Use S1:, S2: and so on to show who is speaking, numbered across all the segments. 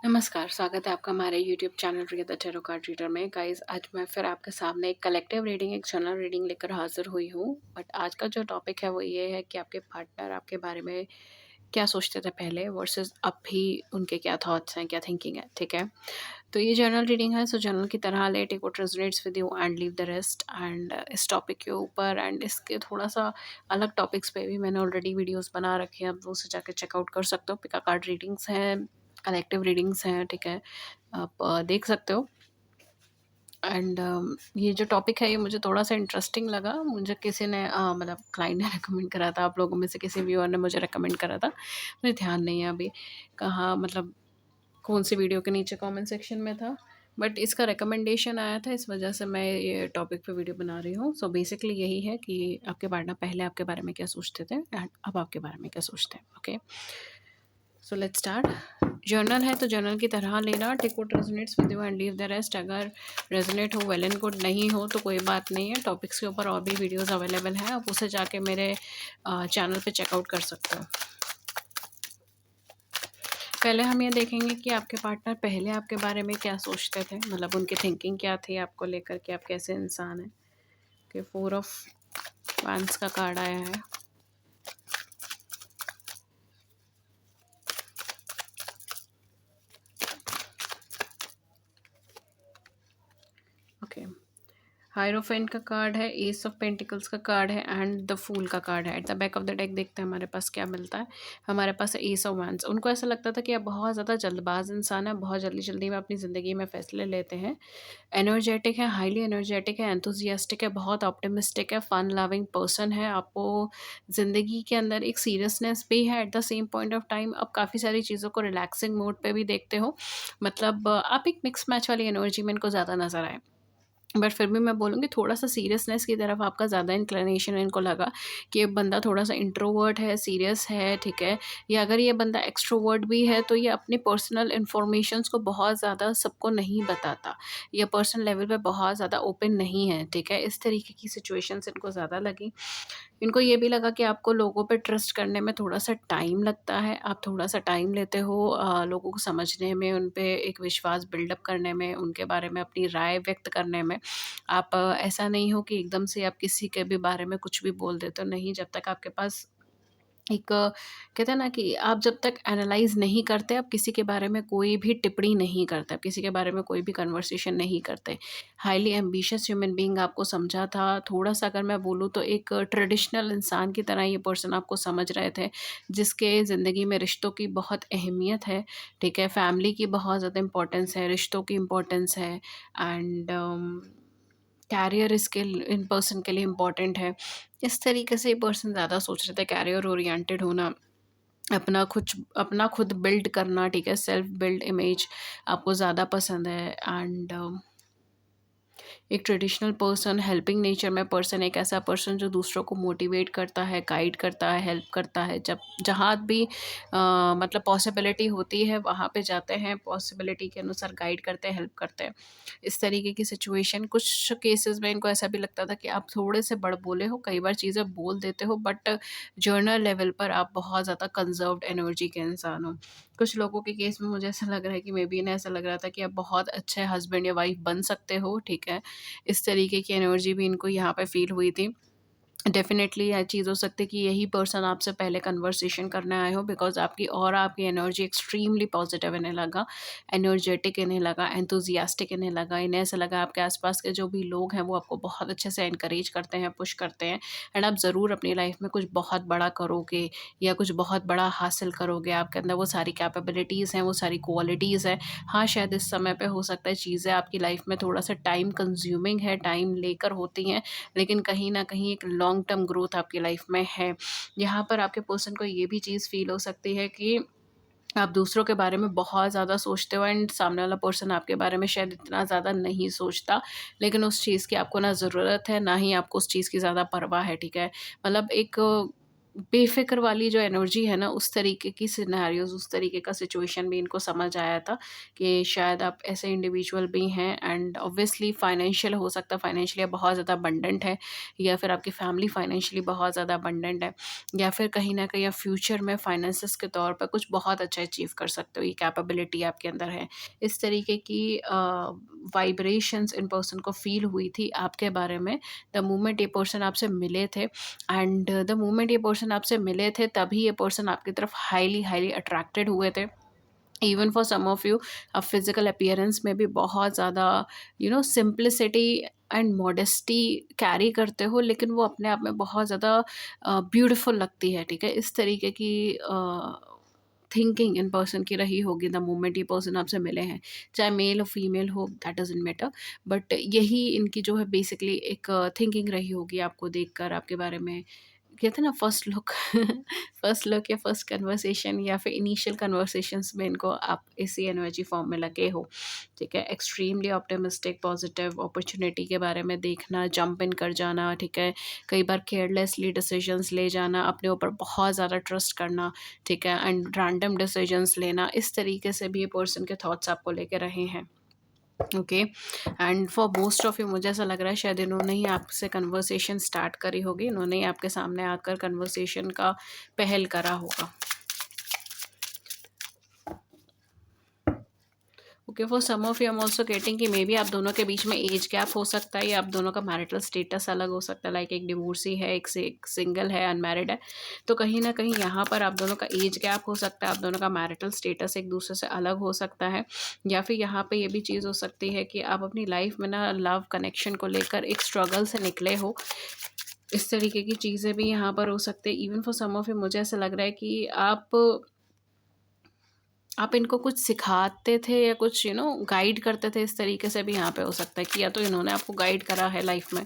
S1: नमस्कार, स्वागत है आपका हमारे YouTube channel Riya the tarot card reader में। गाइस, आज मैं फिर आपके सामने एक कलेक्टिव रीडिंग, एक जनरल रीडिंग लेकर हाज़िर हुई हूँ। बट आज का जो टॉपिक है वो ये है कि आपके पार्टनर आपके बारे में क्या सोचते थे पहले वर्सेस अभी उनके क्या थॉट्स हैं, क्या थिंकिंग है, ठीक है? तो ये जनरल रीडिंग है, सो जनरल की तरह ले, take what resonates with you and leave the rest. And इस टॉपिक के ऊपर एंड इसके थोड़ा-सा अलग टॉपिक्स पे भी मैंने ऑलरेडी वीडियोज़ बना रखे हैं, आप वो से जाके चेकआउट कर सकते हो। पिका कार्ड रीडिंग्स हैं, कलेक्टिव रीडिंग्स हैं, ठीक है? आप देख सकते हो। एंड ये जो टॉपिक है ये मुझे थोड़ा-सा इंटरेस्टिंग लगा। मुझे किसी ने मतलब क्लाइंट ने रिकमेंड करा था, आप लोगों में से किसी व्यूअर ने मुझे रिकमेंड करा था। मुझे ध्यान नहीं है अभी कहाँ, मतलब कौन-सी वीडियो के नीचे कमेंट सेक्शन में था। बट इसका रिकमेंडेशन आया था, इस वजह से मैं ये टॉपिक पे वीडियो बना रही हूँ। सो बेसिकली यही है कि आपके पार्टनर पहले आपके बारे में क्या सोचते थे एंड अब आपके बारे में क्या सोचते हैं, okay? So let's start. Journal है तो जर्नल की तरह लेना, take what resonates with you and leave the rest. अगर रेजोनेट हो वेल एंड गुड, नहीं हो तो कोई बात नहीं है। टॉपिक्स के ऊपर और भी वीडियोस अवेलेबल हैं, आप उसे जाके मेरे चैनल पे चेकआउट कर सकते हो। पहले हम ये देखेंगे कि आपके पार्टनर पहले आपके बारे में क्या सोचते थे, मतलब उनकी थिंकिंग क्या थी आपको लेकर के, आप कैसे इंसान हैं। कि 4 ऑफ वांड्स का कार्ड आया है। ओके, हायरोफेंट का कार्ड है, एस ऑफ पेंटिकल्स का कार्ड है एंड द फूल का कार्ड है। At the back of the deck देखते हैं हमारे पास क्या मिलता है। हमारे पास है एस ऑफ वांड्स। उनको ऐसा लगता था कि आप बहुत ज़्यादा जल्दबाज इंसान है, बहुत जल्दी जल्दी में अपनी ज़िंदगी में फ़ैसले लेते हैं। एनर्जेटिक है, हाईली एनर्जेटिक है, एंथुसियास्टिक है, बहुत ऑप्टिमिस्टिक है, फन लविंग पर्सन है। आपको ज़िंदगी के अंदर एक सीरियसनेस भी है, at the same point of time आप काफ़ी सारी चीज़ों को रिलैक्सिंग मोड पे भी देखते हो। मतलब आप एक मिक्स मैच वाली एनर्जी में इनको ज़्यादा नज़र आए। बट फिर भी मैं बोलूँगी थोड़ा-सा सीरियसनेस की तरफ आपका ज़्यादा इंक्लिनेशन इनको लगा कि ये बंदा थोड़ा-सा इंट्रोवर्ट है, सीरियस है, ठीक है? या अगर ये बंदा एक्सट्रोवर्ट भी है तो ये अपनी पर्सनल इन्फॉर्मेशंस को बहुत ज़्यादा सबको नहीं बताता। या पर्सनल लेवल पे बहुत ज़्यादा ओपन नहीं है, ठीक है? इस तरीके की सिचुएशंस इनको ज़्यादा लगी। इनको ये भी लगा कि आपको लोगों पे ट्रस्ट करने में थोड़ा-सा टाइम लगता है। आप थोड़ा-सा टाइम लेते हो लोगों को समझने में, उन पे एक विश्वास बिल्डअप करने में, उनके बारे में अपनी राय व्यक्त करने में। आप ऐसा नहीं हो कि एकदम से आप किसी के भी बारे में कुछ भी बोल देते हो। नहीं, जब तक आपके पास एक कहते हैं ना कि आप जब तक एनालाइज़ नहीं करते, आप किसी के बारे में कोई भी टिप्पणी नहीं करते, आप किसी के बारे में कोई भी कन्वर्सेशन नहीं करते। हाइली एम्बिशियस ह्यूमन बीइंग आपको समझा था। थोड़ा-सा अगर मैं बोलूँ तो एक ट्रेडिशनल इंसान की तरह ये पर्सन आपको समझ रहे थे, जिसके ज़िंदगी में रिश्तों की बहुत अहमियत है, ठीक है? फैमिली की बहुत ज़्यादा इम्पोर्टेंस है, रिश्तों की इम्पोर्टेंस है एंड कैरियर इसके इन पर्सन के लिए इम्पोर्टेंट है। इस तरीके से ये पर्सन ज़्यादा सोच रहे थे, कैरियर ओरिएंटेड होना, अपना खुद बिल्ड करना, ठीक है? सेल्फ बिल्ड इमेज आपको ज़्यादा पसंद है एंड एक ट्रेडिशनल पर्सन, हेल्पिंग नेचर में पर्सन, एक ऐसा पर्सन जो दूसरों को मोटिवेट करता है, गाइड करता है, हेल्प करता है। जब जहाँ भी मतलब पॉसिबिलिटी होती है वहाँ पे जाते हैं, पॉसिबिलिटी के अनुसार गाइड करते हैं, हेल्प करते हैं। इस तरीके की सिचुएशन, कुछ केसेस में इनको ऐसा भी लगता था कि आप थोड़े से बड़बोले हो, कई बार चीज़ें बोल देते हो, बट जर्नल लेवल पर आप बहुत ज़्यादा कंजर्व्ड एनर्जी के इंसान हो। कुछ लोगों के केस में मुझे ऐसा लग रहा है कि मेबी इन्हें ऐसा लग रहा था कि आप बहुत अच्छे हस्बैंड या वाइफ बन सकते हो, ठीक है? इस तरीके की एनर्जी भी इनको यहाँ पे फ़ील हुई थी। डेफ़िनेटली ये चीज़ हो सकती है कि यही पर्सन आपसे पहले कन्वर्सेशन करने आए हो, बिकॉज़ आपकी ऑरा, आपकी एनर्जी एक्सट्रीमली पॉज़िटिव इन्हें लगा, एनर्जेटिक इन्हें लगा, एंथुसियास्टिक इन्हें लगा। इन्हें ऐसा लगा आपके आस-पास के जो भी लोग हैं वो आपको बहुत अच्छे से एनकरेज करते हैं, पुश करते हैं एंड आप ज़रूर अपनी लाइफ़ में कुछ बहुत बड़ा करोगे या कुछ बहुत बड़ा हासिल करोगे। आपके अंदर वो सारी कैपेबिलिटीज़ हैं, वो सारी क्वालिटीज़ हैं। हाँ, शायद इस समय पे हो सकता है चीज़ें आपकी लाइफ़ में थोड़ा-सा टाइम कंज्यूमिंग है, टाइम लेकर होती हैं, लेकिन कहीं न कहीं एक लॉन्ग टर्म ग्रोथ आपकी लाइफ में है। यहाँ पर आपके पर्सन को ये भी चीज़ फ़ील हो सकती है कि आप दूसरों के बारे में बहुत ज़्यादा सोचते हो एंड सामने वाला पर्सन आपके बारे में शायद इतना ज़्यादा नहीं सोचता, लेकिन उस चीज़ की आपको ना ज़रूरत है, ना ही आपको उस चीज़ की ज़्यादा परवाह है, ठीक है? मतलब एक बेफ़िक्र वाली जो एनर्जी है ना, उस तरीके की सिनेरियोज़, उस तरीके का सिचुएशन भी इनको समझ आया था कि शायद आप ऐसे इंडिविजुअल भी हैं। एंड ऑब्वियसली फाइनेंशियल हो सकता है, फाइनेंशियली आप बहुत ज़्यादा अबंडेंट है, या फिर आपकी फैमिली फाइनेंशियली बहुत ज़्यादा अबंडेंट है, या फिर कहीं न कहीं आप फ्यूचर में फाइनेंसेस के तौर पर कुछ बहुत अच्छा अचीव कर सकते हो, ये कैपेबिलिटी आपके अंदर है। इस तरीके की वाइब्रेशंस इन पर्सन को फ़ील हुई थी आपके बारे में द मोमेंट ये पर्सन आपसे मिले थे। एंड द मोमेंट ये पर्सन आपसे मिले थे, तभी ये पर्सन आपकी तरफ हाईली हाईली अट्रैक्टेड हुए थे। Even for some of you, आप फिजिकल अपीयरेंस में भी बहुत ज़्यादा सिंप्लिसिटी एंड मॉडेस्टी कैरी करते हो, लेकिन वो अपने आप में बहुत ज़्यादा ब्यूटीफुल लगती है। ठीक है, इस तरीके की थिंकिंग इन पर्सन की रही होगी द मोमेंट ये पर्सन आपसे मिले हैं, चाहे मेल हो फीमेल हो, दैट डजेंट मैटर। बट यही इनकी जो है बेसिकली एक थिंकिंग रही होगी आपको देखकर, आपके बारे में। कहते हैं ना फर्स्ट लुक फर्स्ट लुक या फर्स्ट कन्वर्सेशन या फिर इनिशियल कन्वर्सेशंस में इनको आप इसी एनर्जी फॉर्म में लगे हो। ठीक है, एक्सट्रीमली ऑप्टिमिस्टिक, पॉजिटिव, अपॉर्चुनिटी के बारे में देखना, जंप इन कर जाना। ठीक है, कई बार केयरलेसली डिसीजंस ले जाना, अपने ऊपर बहुत ज़्यादा ट्रस्ट करना। ठीक है, एंड रैंडम डिसीजंस लेना, इस तरीके से भी ये पर्सन के थॉट्स आपको लेके रहे हैं। Okay, and for most of you मुझे ऐसा लग रहा है शायद इन्होंने ही आपसे कन्वर्सेशन स्टार्ट करी होगी, इन्होंने ही आपके सामने आकर कन्वर्सेशन का पहल करा होगा। Okay, for some of you I am also getting कि मे बी आप दोनों के बीच में एज गैप हो सकता है, या आप दोनों का मैरिटल स्टेटस अलग हो सकता है। लाइक एक डिवोर्सी है, एक सिंगल है, अनमैरिड है। तो कहीं ना कहीं यहाँ पर आप दोनों का एज गैप हो सकता है, आप दोनों का मैरिटल स्टेटस एक दूसरे से अलग हो सकता है। या फिर यहाँ पे ये भी चीज़ हो सकती है कि आप अपनी लाइफ में ना लव कनेक्शन को लेकर एक स्ट्रगल से निकले हो। इस तरीके की चीज़ें भी यहाँ पर हो सकते हैं। Even for some of you मुझे ऐसा लग रहा है कि आप इनको कुछ सिखाते थे या कुछ गाइड करते थे, इस तरीके से भी यहाँ पे हो सकता है कि या तो इन्होंने आपको गाइड करा है लाइफ में,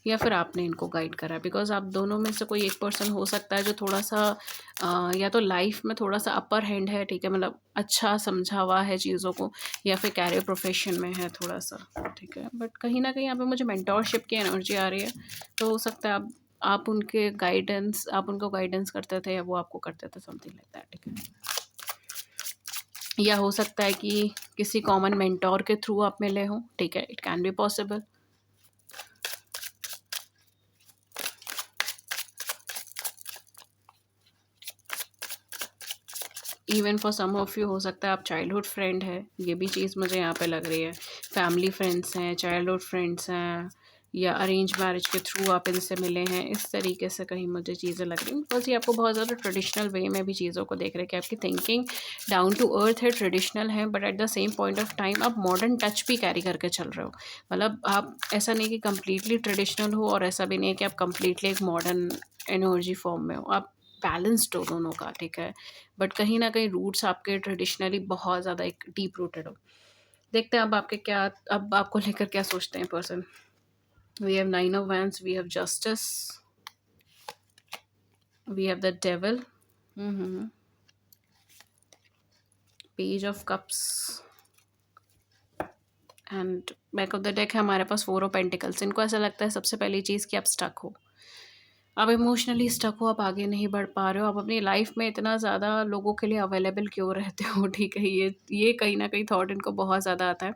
S1: या फिर आपने इनको गाइड करा है। बिकॉज आप दोनों में से कोई एक पर्सन हो सकता है जो थोड़ा सा या तो लाइफ में थोड़ा सा अपर हैंड है। ठीक है, मतलब अच्छा समझा हुआ है चीज़ों को, या फिर कैरियर प्रोफेशन में है थोड़ा सा। ठीक है, बट कहीं ना कहीं यहाँ पे मुझे मेंटोरशिप की एनर्जी आ रही है। तो हो सकता है आप उनके गाइडेंस, आप उनको गाइडेंस करते थे या वो आपको करते थे, समथिंग लाइक दैट। ठीक है, या हो सकता है कि किसी कॉमन मेंटोर के थ्रू आप मिले हों। ठीक है, it can be possible. Even for some of you हो सकता है आप चाइल्डहुड फ्रेंड है, ये भी चीज़ मुझे यहाँ पे लग रही है। फैमिली फ्रेंड्स हैं, चाइल्डहुड फ्रेंड्स हैं, या अरेंज मैरिज के थ्रू आप इनसे मिले हैं, इस तरीके से कहीं मुझे चीज़ें लग रही हैं। बिकॉज ये आपको बहुत ज़्यादा ट्रेडिशनल वे में भी चीज़ों को देख रहे हैं कि आपकी थिंकिंग डाउन टू अर्थ है, ट्रेडिशनल है, but at the same point of time आप मॉडर्न टच भी कैरी करके चल रहे हो। मतलब आप ऐसा नहीं कि कम्प्लीटली ट्रेडिशनल हो, और ऐसा भी नहीं है कि आप कम्प्लीटली एक मॉडर्न एनर्जी फॉर्म में हो। आप बैलेंस्ड हो दोनों का। ठीक है, बट कहीं न कहीं रूट्स आपके ट्रेडिशनली बहुत ज़्यादा एक डीप रूटेड हो। देखते हैं अब आपको लेकर क्या सोचते हैं person. We have 9 of wands, we have justice, we have the devil, page of cups, and back of the deck है हमारे पास 4 ऑफ पेंटिकल्स। इनको ऐसा लगता है सबसे पहली चीज़ कि आप स्टक हो, आप इमोशनली स्टक हो, आप आगे नहीं बढ़ पा रहे हो, आप अपनी लाइफ में इतना ज़्यादा लोगों के लिए अवेलेबल क्यों रहते हो। ठीक है, ये कहीं ना कहीं थॉट इनको बहुत ज़्यादा आता है।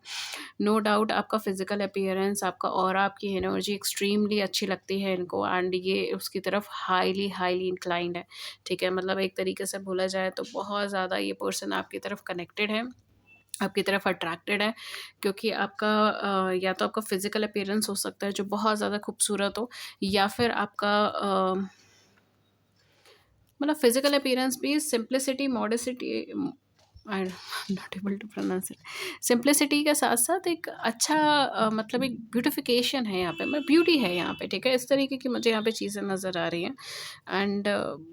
S1: नो डाउट आपका फिजिकल अपीयरेंस, आपका और आपकी एनर्जी एक्सट्रीमली अच्छी लगती है इनको, एंड ये उसकी तरफ हाईली हाईली इंक्लाइंड है। ठीक है, मतलब एक तरीके से बोला जाए तो बहुत ज़्यादा ये पर्सन आपकी तरफ कनेक्टेड है, आपकी तरफ अट्रैक्टेड है। क्योंकि आपका या तो आपका फिजिकल अपीयरेंस हो सकता है जो बहुत ज़्यादा खूबसूरत हो, या फिर आपका मतलब फिजिकल अपीयरेंस भी simplicity, modesty, I not able to pronounce it. Simplicity के साथ साथ एक अच्छा मतलब एक ब्यूटिफिकेशन है यहाँ पे, मतलब ब्यूटी है यहाँ पे। ठीक है, इस तरीके की मुझे यहाँ पे चीज़ें नज़र आ रही हैं। एंड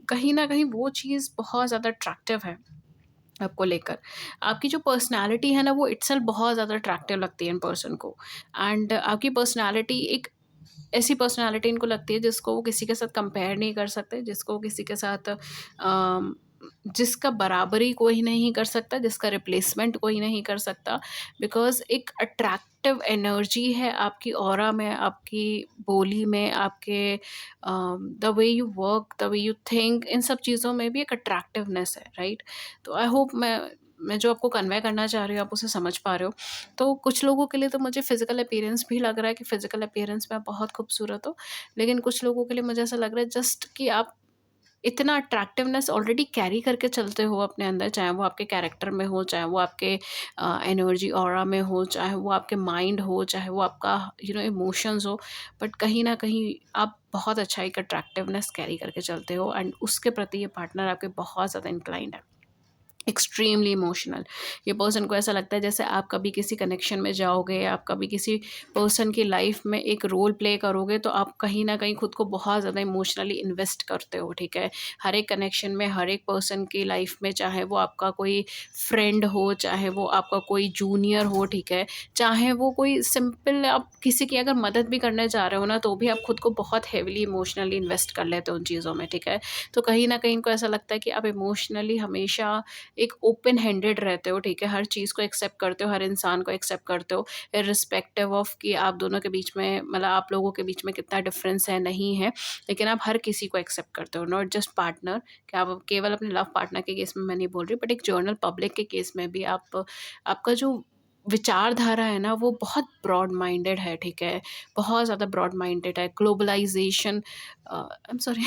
S1: कहीं ना कहीं वो चीज़ बहुत ज़्यादा अट्रैक्टिव है आपको लेकर। आपकी जो पर्सनैलिटी है ना, वो इटसेल्फ बहुत ज़्यादा अट्रैक्टिव लगती है इन पर्सन को। एंड आपकी पर्सनैलिटी एक ऐसी पर्सनैलिटी इनको लगती है जिसको वो किसी के साथ कंपेयर नहीं कर सकते, जिसको वो किसी के साथ जिसका बराबरी कोई नहीं कर सकता, जिसका रिप्लेसमेंट कोई नहीं कर सकता। बिकॉज़ एक अट्रैक्टिव एनर्जी है आपकी ऑरा में, आपकी बोली में, आपके the way you work, the way you think, इन सब चीज़ों में भी एक अट्रैक्टिवनेस है, राइट? तो आई होप मैं जो आपको कन्वे करना चाह रही हूँ, आप उसे समझ पा रहे हो। तो कुछ लोगों के लिए तो मुझे फ़िज़िकल अपीयरेंस भी लग रहा है कि फ़िज़िकल अपीयरेंस में आप बहुत खूबसूरत हो, लेकिन कुछ लोगों के लिए मुझे ऐसा लग रहा है जस्ट कि आप इतना अट्रैक्टिवनेस ऑलरेडी कैरी करके चलते हो अपने अंदर, चाहे वो आपके कैरेक्टर में हो, चाहे वो आपके एनर्जी ऑरा में हो, चाहे वो आपके माइंड हो, चाहे वो आपका इमोशंस हो, बट कहीं न कहीं आप बहुत अच्छा एक अट्रैक्टिवनेस कैरी करके चलते हो एंड उसके प्रति ये पार्टनर आपके बहुत ज़्यादा इंक्लाइंड है। Extremely emotional. ये पर्सन को ऐसा लगता है जैसे आप कभी किसी कनेक्शन में जाओगे, आप कभी किसी पर्सन की लाइफ में एक रोल प्ले करोगे, तो आप कहीं न कहीं खुद को बहुत ज़्यादा इमोशनली इन्वेस्ट करते हो, ठीक है? हर एक कनेक्शन में, हर एक पर्सन की लाइफ में, चाहे वो आपका कोई फ्रेंड हो, चाहे वो आपका कोई जूनियर हो, ठीक है? चाहे वो कोई सिंपल आप किसी की अगर मदद भी करने जा रहे हो ना, तो भी आप खुद को बहुत हेवीली इमोशनली इन्वेस्ट कर लेते हो उन चीज़ों में, ठीक है? तो कहीं न कहीं इनको ऐसा लगता है कि आप इमोशनली हमेशा एक ओपन हैंडेड रहते हो, ठीक है? हर चीज़ को एक्सेप्ट करते हो, हर इंसान को एक्सेप्ट करते हो, इर्रिस्पेक्टिव ऑफ कि आप दोनों के बीच में मतलब आप लोगों के बीच में कितना डिफ़रेंस है, नहीं है, लेकिन आप हर किसी को एक्सेप्ट करते हो, नॉट जस्ट पार्टनर। कि आप केवल अपने लव पार्टनर के केस में मैं नहीं बोल रही, बट एक जनरल पब्लिक के केस में भी आप आपका जो विचारधारा है ना, वो बहुत ब्रॉड माइंडेड है, ठीक है? बहुत ज़्यादा ब्रॉड माइंडेड है। Globalisation I am sorry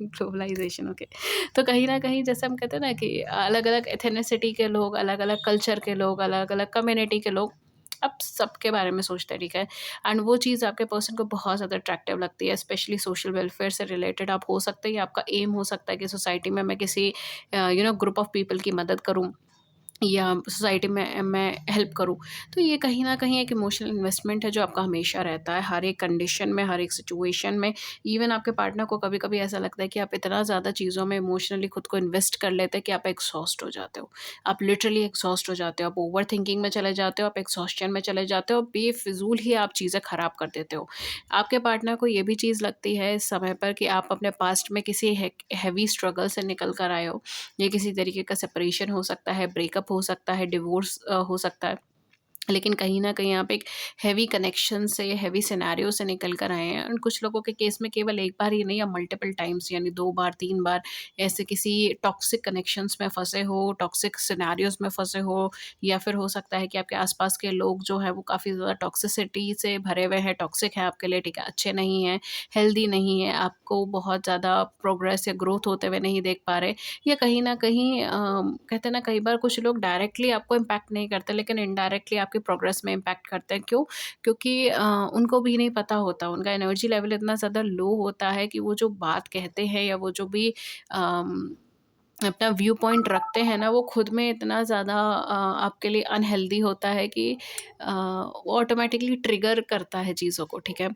S1: globalisation okay. तो कहीं न कहीं जैसे हम कहते हैं ना कि अलग-अलग एथेनिसिटी के लोग, अलग-अलग कल्चर के लोग, अलग-अलग कम्युनिटी के लोग, आप सबके बारे में सोचते हैं, ठीक है? एंड वो चीज़ आपके पर्सन को बहुत ज़्यादा अट्रैक्टिव लगती है, स्पेशली सोशल वेलफेयर से रिलेटेड आप हो सकते हैं या आपका एम हो सकता है कि सोसाइटी में मैं किसी ग्रुप ऑफ पीपल की मदद करूँ या सोसाइटी में मैं हेल्प करूँ। तो ये कहीं न कहीं एक इमोशनल इन्वेस्टमेंट है जो आपका हमेशा रहता है, हर एक कंडीशन में, हर एक सिचुएशन में। इवन आपके पार्टनर को कभी-कभी ऐसा लगता है कि आप इतना ज़्यादा चीज़ों में इमोशनली खुद को इन्वेस्ट कर लेते हैं कि आप एग्ज़ॉस्ट हो जाते हो। आप लिटरली एग्ज़ॉस्ट हो जाते हो, आप ओवरथिंकिंग में चले जाते हो, आप एग्ज़ॉस्शन में चले जाते हो, बेफ़िज़ूल ही आप चीज़ें ख़राब कर देते हो। आपके पार्टनर को ये भी चीज़ लगती है इस समय पर कि आप अपने पास्ट में किसी हेवी स्ट्रगल से निकल कर आए हो। ये किसी तरीके का सेपरेशन हो सकता है, ब्रेकअप हो सकता है, डिवोर्स हो सकता है। लेकिन कहीं न कहीं आप एक हेवी कनेक्शन से, हेवी सिनेरियो से निकल कर आए हैं और कुछ लोगों के केस में केवल एक बार ही नहीं या मल्टीपल टाइम्स यानी 2 बार, 3 बार ऐसे किसी टॉक्सिक कनेक्शंस में फँसे हो, टॉक्सिक सिनेरियोज़ में फँसे हो या फिर हो सकता है कि आपके आस-पास के लोग जो हैं वो काफ़ी ज़्यादा टॉक्सिसिटी से भरे हुए हैं, टॉक्सिक हैं आपके लिए, ठीक है? अच्छे नहीं हैं, हेल्दी नहीं है, आपको बहुत ज़्यादा प्रोग्रेस या ग्रोथ होते हुए नहीं देख पा रहे या कहीं न कहीं कहते हैं ना कई बार कुछ लोग डायरेक्टली आपको इम्पैक्ट नहीं करते लेकिन इनडायरेक्टली आपकी प्रोग्रेस में इम्पैक्ट करते हैं। क्यों? क्योंकि उनको भी नहीं पता होता, उनका एनर्जी लेवल इतना ज़्यादा लो होता है कि वो जो बात कहते हैं या वो जो भी अम अपना व्यू पॉइंट रखते हैं ना, वो खुद में इतना ज़्यादा आपके लिए अनहेल्दी होता है कि वो ऑटोमैटिकली ट्रिगर करता है चीज़ों को, ठीक है?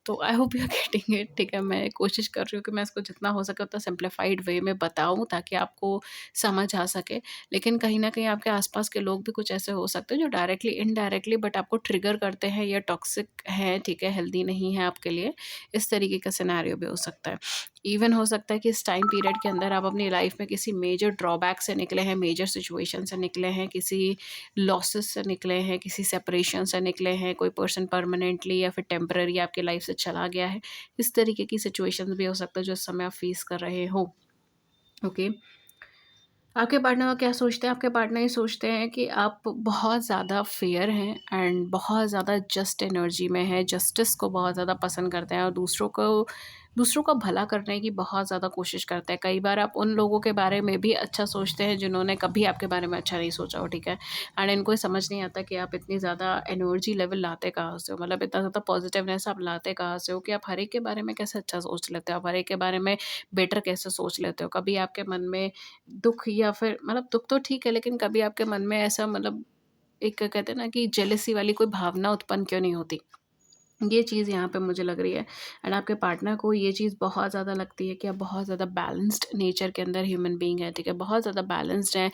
S1: तो I hope you are getting it, ठीक है? मैं कोशिश कर रही हूँ कि मैं इसको जितना हो सके उतना सिम्प्लिफाइड वे में बताऊँ ताकि आपको समझ आ सके। लेकिन कहीं न कहीं आपके आस-पास के लोग भी कुछ ऐसे हो सकते हैं जो डायरेक्टली, इनडायरेक्टली बट आपको ट्रिगर करते हैं या टॉक्सिक हैं, ठीक है? हेल्दी नहीं है आपके लिए। इस तरीके का सिनेरियो भी हो सकता है। इवन हो सकता है कि इस टाइम पीरियड के अंदर आप अपनी लाइफ में किसी मेजर ड्रॉबैक से निकले हैं, मेजर सिचुएशन से निकले हैं, किसी लॉसेस से निकले हैं, किसी सेपरेशन से निकले हैं, कोई पर्सन परमानेंटली या फिर टेम्पररी आपकी लाइफ से चला गया है। इस तरीके की सिचुएशंस भी हो सकता है जो इस समय आप फेस कर रहे हो। ओके। आपके पार्टनर क्या सोचते हैं? आपके पार्टनर ये सोचते हैं कि आप बहुत ज़्यादा फेयर हैं एंड बहुत ज़्यादा जस्ट एनर्जी में हैं, जस्टिस को बहुत ज़्यादा पसंद करते हैं और दूसरों का भला करने की बहुत ज़्यादा कोशिश करते हैं। कई बार आप उन लोगों के बारे में भी अच्छा सोचते हैं जिन्होंने कभी आपके बारे में अच्छा नहीं सोचा हो, ठीक है? एंड इनको ये समझ नहीं आता कि आप इतनी ज़्यादा एनर्जी लेवल लाते कहाँ से हो? मतलब इतना ज़्यादा पॉजिटिवनेस आप लाते कहाँ से हो कि आप हर एक के बारे में कैसे अच्छा सोच लेते हो? आप हर एक के बारे में बेटर कैसे सोच लेते हो? कभी आपके मन में दुःख या फिर मतलब दुःख तो ठीक है, लेकिन कभी आपके मन में ऐसा मतलब एक कहते हैं ना कि जेलसी वाली कोई भावना उत्पन्न क्यों नहीं होती? ये चीज़ यहाँ पे मुझे लग रही है एंड आपके पार्टनर को ये चीज़ बहुत ज़्यादा लगती है कि आप बहुत ज़्यादा बैलेंस्ड नेचर के अंदर ह्यूमन बीइंग है, ठीक है? बहुत ज़्यादा बैलेंस्ड हैं,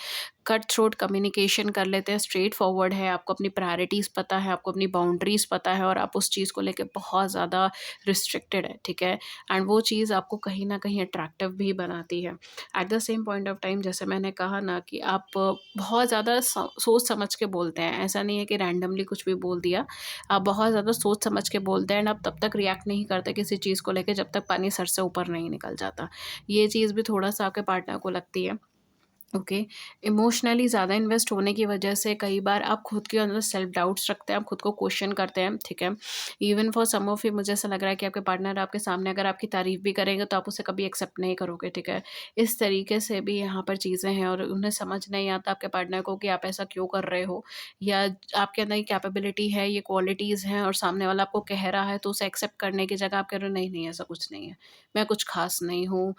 S1: कट थ्रोट कम्युनिकेशन कर लेते हैं, स्ट्रेट फॉरवर्ड है, आपको अपनी प्रायोरिटीज़ पता है, आपको अपनी बाउंड्रीज़ पता है और आप उस चीज़ को लेके बहुत ज़्यादा रिस्ट्रिक्टेड है, ठीक है? एंड वो चीज़ आपको कहीं न कहीं अट्रैक्टिव भी बनाती है। At the same point of time जैसे मैंने कहा ना कि आप बहुत ज़्यादा सोच समझ के बोलते हैं, ऐसा नहीं है कि रैंडमली कुछ भी बोल दिया। आप बहुत ज़्यादा सोच समझ के बोलते हैं एंड आप तब तक रिएक्ट नहीं करते किसी चीज़ को लेके जब तक पानी सर से ऊपर नहीं निकल जाता। ये चीज़ भी थोड़ा-सा आपके पार्टनर को लगती है। ओके। इमोशनली ज़्यादा इन्वेस्ट होने की वजह से कई बार आप खुद के अंदर सेल्फ डाउट्स रखते हैं, आप खुद को क्वेश्चन करते हैं, ठीक है। Even for some of you मुझे ऐसा लग रहा है कि आपके पार्टनर आपके सामने अगर आपकी तारीफ भी करेंगे तो आप उसे कभी एक्सेप्ट नहीं करोगे, ठीक है। इस तरीके से भी यहाँ पर चीज़ें हैं और उन्हें समझ नहीं आता आपके पार्टनर को कि आप ऐसा क्यों कर रहे हो, या आपके अंदर ये कैपेबिलिटी है, ये क्वालिटीज़ हैं और सामने वाला आपको कह रहा है तो उसे एक्सेप्ट करने की जगह आप कह रहे हो नहीं नहीं ऐसा कुछ नहीं है, मैं कुछ खास नहीं हूँ,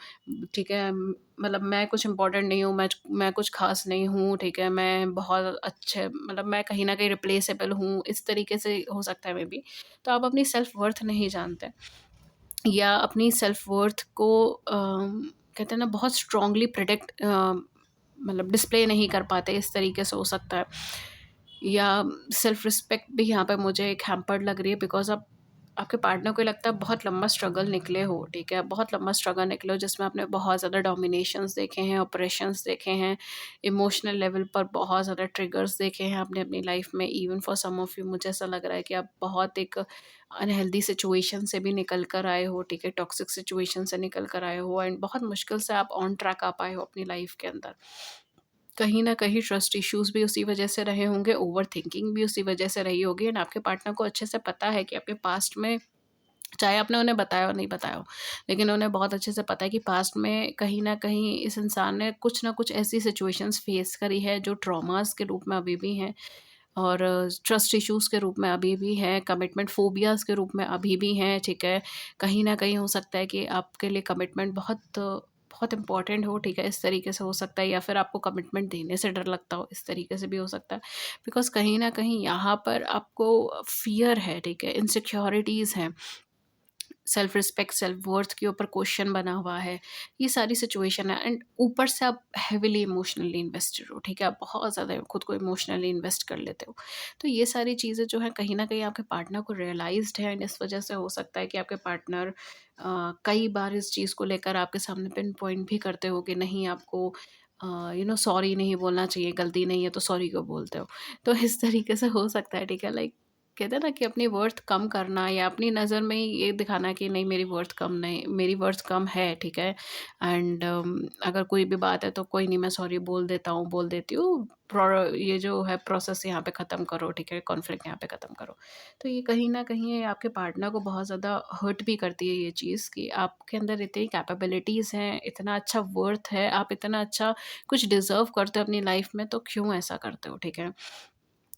S1: ठीक है। मतलब मैं कुछ इम्पोर्टेंट नहीं हूँ, मैं कुछ ख़ास नहीं हूँ, ठीक है, मैं बहुत अच्छे मतलब मैं कहीं न कहीं रिप्लेसेबल हूँ, इस तरीके से हो सकता है मेबी। तो आप अपनी सेल्फ वर्थ नहीं जानते या अपनी सेल्फ वर्थ को कहते हैं ना बहुत स्ट्रॉन्गली मतलब डिस्प्ले नहीं कर पाते, इस तरीके से हो सकता है। या सेल्फ रिस्पेक्ट भी यहाँ पे मुझे एक हैम्पर्ड लग रही है बिकॉज़ आप आपके पार्टनर को लगता है बहुत लंबा स्ट्रगल निकले हो, ठीक है? बहुत लंबा स्ट्रगल निकले हो जिसमें आपने बहुत ज़्यादा डोमिनेशंस देखे हैं, ऑपरेशंस देखे हैं, इमोशनल लेवल पर बहुत ज़्यादा ट्रिगर्स देखे हैं आपने अपनी लाइफ में। Even for some of you मुझे ऐसा लग रहा है कि आप बहुत एक अनहेल्दी सिचुएशन से भी निकल कर आए हो, ठीक है? टॉक्सिक सिचुएशन से निकल कर आए हो एंड बहुत मुश्किल से आप ऑन ट्रैक आ पाए हो अपनी लाइफ के अंदर। कहीं न कहीं ट्रस्ट इश्यूज़ भी उसी वजह से रहे होंगे, ओवरथिंकिंग भी उसी वजह से रही होगी एंड आपके पार्टनर को अच्छे से पता है कि आपके पास्ट में चाहे आपने उन्हें बताया हो नहीं बताया हो, लेकिन उन्हें बहुत अच्छे से पता है कि पास्ट में कहीं न कहीं इस इंसान ने कुछ न कुछ ऐसी सिचुएशंस फेस करी है जो ट्रॉमास के रूप में अभी भी हैं और ट्रस्ट इश्यूज़ के रूप में अभी भी हैं, कमिटमेंट फ़ोबियाज़ के रूप में अभी भी हैं, ठीक है। कहीं न कहीं हो सकता है कि आपके लिए कमिटमेंट बहुत इम्पोर्टेंट हो, ठीक है, इस तरीके से हो सकता है या फिर आपको कमिटमेंट देने से डर लगता हो, इस तरीके से भी हो सकता है। बिकॉज़ कहीं न कहीं यहाँ पर आपको फ़ियर है, ठीक है, इनसिक्योरिटीज़ हैं। सेल्फ रिस्पेक्ट, सेल्फ वर्थ के ऊपर क्वेश्चन बना हुआ है। ये सारी सिचुएशन है एंड ऊपर से आप हेविली इमोशनली इन्वेस्टेड हो, ठीक है? आप बहुत ज़्यादा खुद को इमोशनली इन्वेस्ट कर लेते हो। तो ये सारी चीज़ें जो हैं कहीं न कहीं आपके पार्टनर को रियलाइज़्ड है एंड इस वजह से हो सकता है कि आपके पार्टनर कई बार इस चीज़ को लेकर आपके सामने पिन पॉइंट भी करते हो कि नहीं आपको सॉरी नहीं बोलना चाहिए, गलती नहीं है तो सॉरी क्यों बोलते हो? तो इस तरीके से हो सकता है, ठीक है? लाइक कहते हैं ना कि अपनी वर्थ कम करना या अपनी नज़र में ही ये दिखाना कि नहीं मेरी वर्थ कम नहीं, मेरी वर्थ कम है, ठीक है। एंड अगर कोई भी बात है तो कोई नहीं मैं सॉरी बोल देता हूँ, बोल देती हूँ, ये जो है प्रोसेस यहाँ पे ख़त्म करो, ठीक है, कॉन्फ्लिक्ट यहाँ पे ख़त्म करो। तो ये कहीं ना कहीं ये आपके पार्टनर को बहुत ज़्यादा हर्ट भी करती है ये चीज़ कि आपके अंदर इतनी कैपेबिलिटीज़ हैं, इतना अच्छा वर्थ है, आप इतना अच्छा कुछ डिज़र्व करते हो अपनी लाइफ में, तो क्यों ऐसा करते हो, ठीक है।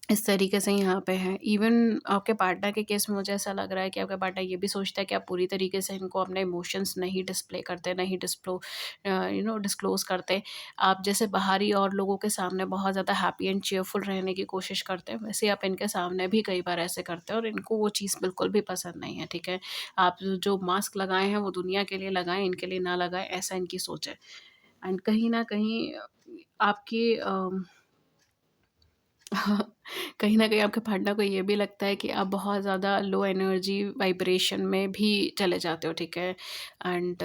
S1: इस तरीके से यहाँ पे है। इवन आपके पार्टनर के केस में मुझे ऐसा लग रहा है कि आपका पार्टनर ये भी सोचता है कि आप पूरी तरीके से इनको अपने इमोशंस नहीं डिस्प्ले करते, नहीं डिस्क्लोज़ करते। आप जैसे बाहरी और लोगों के सामने बहुत ज़्यादा हैप्पी एंड चीयरफुल रहने की कोशिश करते हैं, वैसे ही आप इनके सामने भी कई बार ऐसे करते हैं और इनको वो चीज़ बिल्कुल भी पसंद नहीं है, ठीक है? आप जो मास्क लगाए हैं वो दुनिया के लिए लगाएँ, इनके लिए ना लगाएँ, ऐसा इनकी सोच है। एंड कहीं न कहीं आपकी कहीं न कहीं आपके पार्टनर को ये भी लगता है कि आप बहुत ज़्यादा लो एनर्जी वाइब्रेशन में भी चले जाते हो, ठीक है? एंड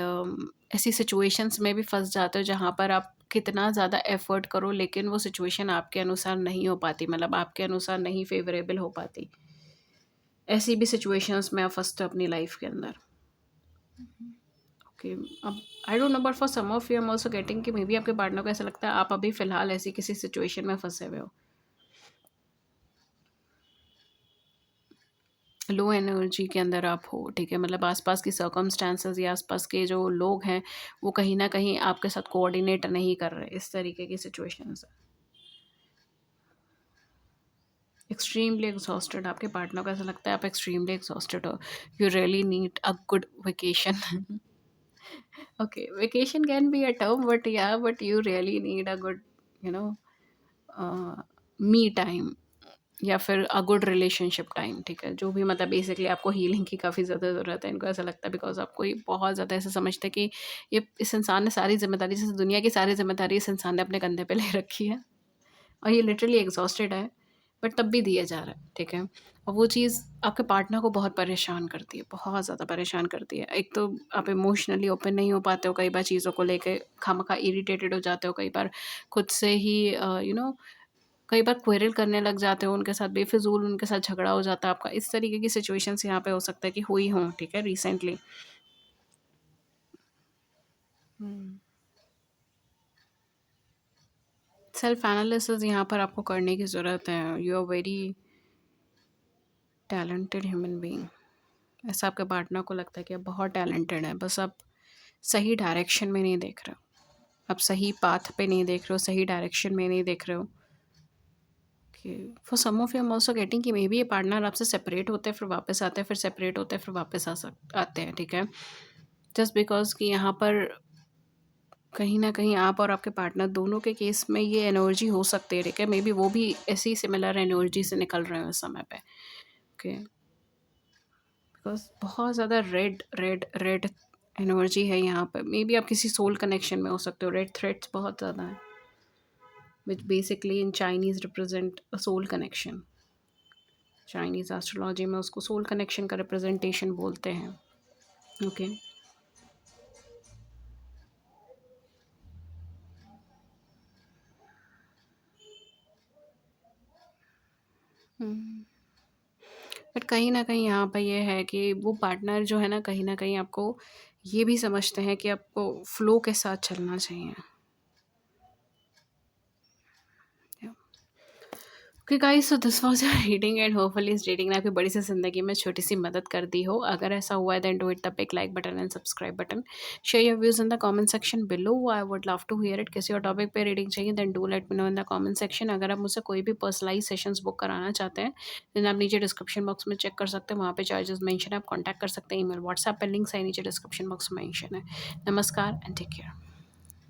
S1: ऐसी सिचुएशंस में भी फँस जाते हो जहाँ पर आप कितना ज़्यादा एफ़र्ट करो लेकिन वो सिचुएशन आपके अनुसार नहीं हो पाती, मतलब आपके अनुसार नहीं फ़ेवरेबल हो पाती। ऐसी भी सिचुएशंस में आप फँसते हो अपनी लाइफ़ के अंदर। ओके, अब I don't know but for some of you I am also getting कि मेबी आपके पार्टनर को ऐसा लगता है आप अभी फ़िलहाल ऐसी किसी सिचुएशन में फँसे हुए हो। लो एनर्जी के अंदर आप हो, ठीक है? मतलब आस-पास की सर्कमस्टेंसेस या आस-पास के जो लोग हैं, वो कहीं न कहीं आपके साथ कोऑर्डिनेट नहीं कर रहे, इस तरीके की सिचुएशंस है। एक्सट्रीमली एग्ज़ॉस्टेड, आपके पार्टनर को ऐसा लगता है आप एक्सट्रीमली एग्ज़ॉस्टेड हो। You really need a good vacation. Okay, vacation can be a term but या but you really need a good you know me time या फिर अ गुड रिलेशनशिप टाइम, ठीक है? जो भी मतलब बेसिकली आपको हीलिंग की काफ़ी ज़्यादा ज़रूरत है। इनको ऐसा लगता है बिकॉज़ आपको ये बहुत ज़्यादा ऐसा समझते हैं कि ये इस इंसान ने सारी ज़िम्मेदारी, जैसे दुनिया की सारी ज़िम्मेदारी इस इंसान ने अपने कंधे पे ले रखी है। और ये लिटरली एग्ज़ॉस्टेड है, बट तब भी दिया जा रहा है, ठीक है? और वो चीज़ आपके पार्टनर को बहुत परेशान करती है, बहुत ज़्यादा परेशान करती है। एक तो आप इमोशनली ओपन नहीं हो पाते हो कई बार चीज़ों को लेके, खामख़ा इरिटेटेड हो जाते हो कई बार, खुद से ही कई बार क्वेरल करने लग जाते हो उनके साथ, बेफिज़ूल उनके साथ झगड़ा हो जाता है आपका। इस तरीके की सिचुएशंस यहाँ पे हो सकता है कि हुई हों, ठीक है, रिसेंटली। हुँ। सेल्फ एनालिसिस यहाँ पर आपको करने की ज़रूरत है। You are very talented human being. ऐसा आपके पार्टनर को लगता है कि आप बहुत टैलेंटेड हैं, बस आप सही डायरेक्शन में नहीं देख रहे हो। आप सही पाथ पे नहीं देख रहे हो, सही डायरेक्शन में नहीं देख रहे हो। कि for some of you I am also getting कि मेबी ये पार्टनर आपसे सेपरेट होते हैं, फिर वापस आते हैं, फिर सेपरेट होते हैं, फिर वापस आते हैं, ठीक है? जस्ट बिकॉज़ कि यहाँ पर कहीं न कहीं आप और आपके पार्टनर दोनों के केस में ये एनर्जी हो सकती है, ठीक है? मेबी वो भी ऐसी सिमिलर एनर्जी से निकल रहे हो इस समय पे, ओके? बिकॉज़ बहुत ज़्यादा रेड रेड रेड एनर्जी है यहाँ पे। मेबी आप किसी सोल कनेक्शन में हो सकते हो। रेड थ्रेड्स बहुत ज़्यादा हैं, which basically in Chinese represent a soul connection. Chinese astrology में उसको सोल कनेक्शन का रिप्रेजेंटेशन बोलते हैं, ओके? हुँ। बट कहीं न कहीं यहाँ पे ये है कि वो पार्टनर जो है ना, कहीं न कहीं आपको ये भी समझते हैं कि आपको फ्लो के साथ चलना चाहिए। Okay guys, so this was your reading and hopefully इस रीडिंग ने आपकी बड़ी सी ज़िंदगी में छोटी सी मदद कर दी हो। अगर ऐसा हुआ है then do hit the big like button and subscribe button. Share your views in the comment section below. I would love to hear it. किसी और टॉपिक पे रीडिंग चाहिए then do let me know in the comment section. अगर आप मुझसे कोई भी personalise sessions book कराना चाहते हैं देन आप नीचे डिस्क्रिप्शन बॉक्स में चेक कर सकते हैं, वहाँ पे चार्जेस मेंशन है, आप कॉन्टैक्ट कर सकते हैं। ईमेल व्हाट्सएप पे लिंक्स है नीचे डिस्क्रिप्शन बॉक्स में मेंशन है। नमस्कार एंड टेक केयर।